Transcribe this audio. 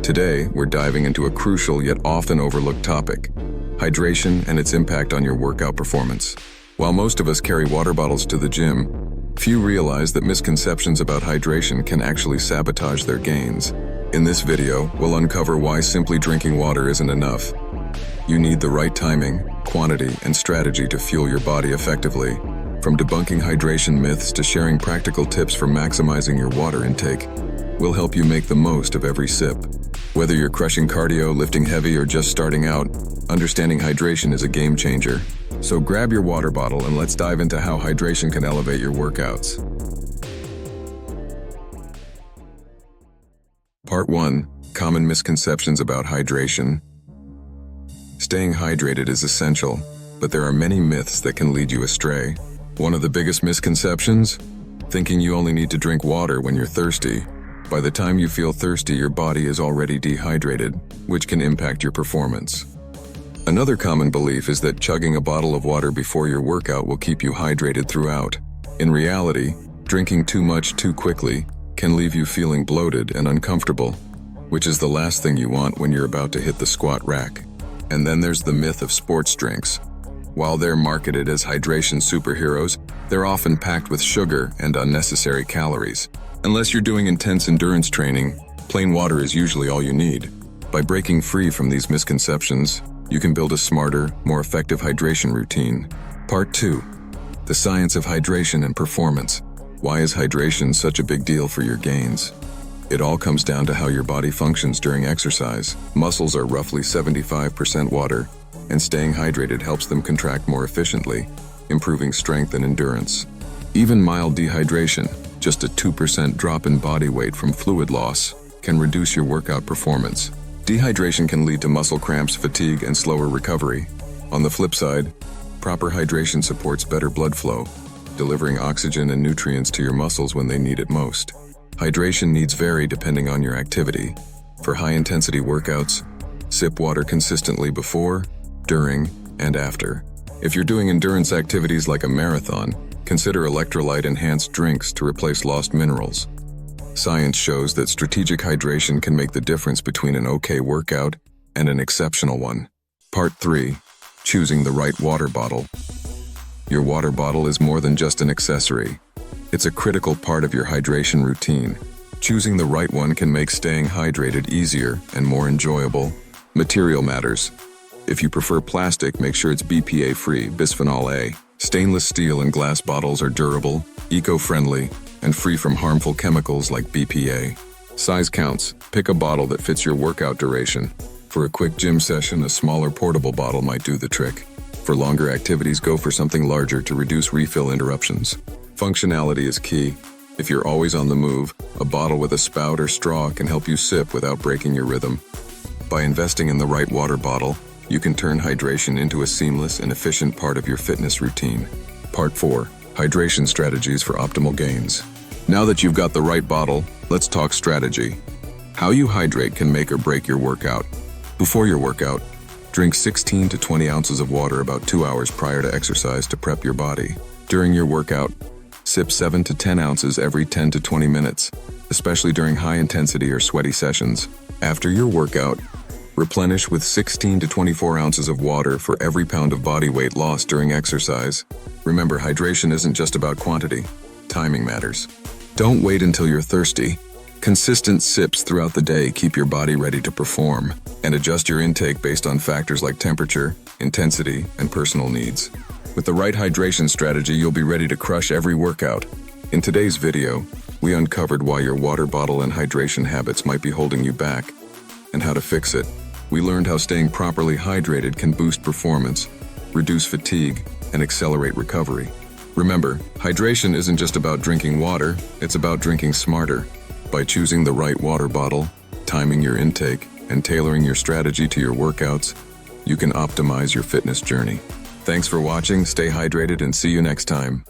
Today, we're diving into a crucial yet often overlooked topic: hydration and its impact on your workout performance. While most of us carry water bottles to the gym, few realize that misconceptions about hydration can actually sabotage their gains. In this video, we'll uncover why simply drinking water isn't enough. You need the right timing, quantity, and strategy to fuel your body effectively. From debunking hydration myths to sharing practical tips for maximizing your water intake, we'll help you make the most of every sip. Whether you're crushing cardio, lifting heavy, or just starting out, understanding hydration is a game changer. So grab your water bottle and let's dive into how hydration can elevate your workouts. Part 1. Common misconceptions about hydration. Staying hydrated is essential, but there are many myths that can lead you astray. One of the biggest misconceptions? Thinking you only need to drink water when you're thirsty. By the time you feel thirsty, your body is already dehydrated, which can impact your performance. Another common belief is that chugging a bottle of water before your workout will keep you hydrated throughout. In reality, drinking too much too quickly can leave you feeling bloated and uncomfortable, which is the last thing you want when you're about to hit the squat rack. And then there's the myth of sports drinks. While they're marketed as hydration superheroes, they're often packed with sugar and unnecessary calories. Unless you're doing intense endurance training, plain water is usually all you need. By breaking free from these misconceptions, you can build a smarter, more effective hydration routine. Part 2. The science of hydration and performance. Why is hydration such a big deal for your gains? It all comes down to how your body functions during exercise. Muscles are roughly 75% water, and staying hydrated helps them contract more efficiently, improving strength and endurance. Even mild dehydration, just a 2% drop in body weight from fluid loss, can reduce your workout performance. Dehydration can lead to muscle cramps, fatigue, and slower recovery. On the flip side, proper hydration supports better blood flow, delivering oxygen and nutrients to your muscles when they need it most. Hydration needs vary depending on your activity. For high-intensity workouts, sip water consistently before, during, and after. If you're doing endurance activities like a marathon, consider electrolyte-enhanced drinks to replace lost minerals. Science shows that strategic hydration can make the difference between an okay workout and an exceptional one. Part 3. Choosing the right water bottle. Your water bottle is more than just an accessory. It's a critical part of your hydration routine. Choosing the right one can make staying hydrated easier and more enjoyable. Material matters. If you prefer plastic, make sure it's BPA-free, bisphenol A. Stainless steel and glass bottles are durable, eco-friendly, and free from harmful chemicals like BPA. Size counts. Pick a bottle that fits your workout duration. For a quick gym session, a smaller portable bottle might do the trick. For longer activities, go for something larger to reduce refill interruptions. Functionality is key. If you're always on the move, a bottle with a spout or straw can help you sip without breaking your rhythm. By investing in the right water bottle, you can turn hydration into a seamless and efficient part of your fitness routine. Part 4. Hydration strategies for optimal gains. Now that you've got the right bottle, let's talk strategy. How you hydrate can make or break your workout. Before your workout, drink 16 to 20 ounces of water about 2 hours prior to exercise to prep your body. During your workout, sip 7 to 10 ounces every 10 to 20 minutes, especially during high-intensity or sweaty sessions. After your workout, replenish with 16 to 24 ounces of water for every pound of body weight lost during exercise. Remember, hydration isn't just about quantity. Timing matters. Don't wait until you're thirsty. Consistent sips throughout the day keep your body ready to perform, and adjust your intake based on factors like temperature, intensity, and personal needs. With the right hydration strategy, you'll be ready to crush every workout. In today's video, we uncovered why your water bottle and hydration habits might be holding you back, and how to fix it. We learned how staying properly hydrated can boost performance, reduce fatigue, and accelerate recovery. Remember, hydration isn't just about drinking water, it's about drinking smarter. By choosing the right water bottle, timing your intake, and tailoring your strategy to your workouts, you can optimize your fitness journey. Thanks for watching, stay hydrated, and see you next time.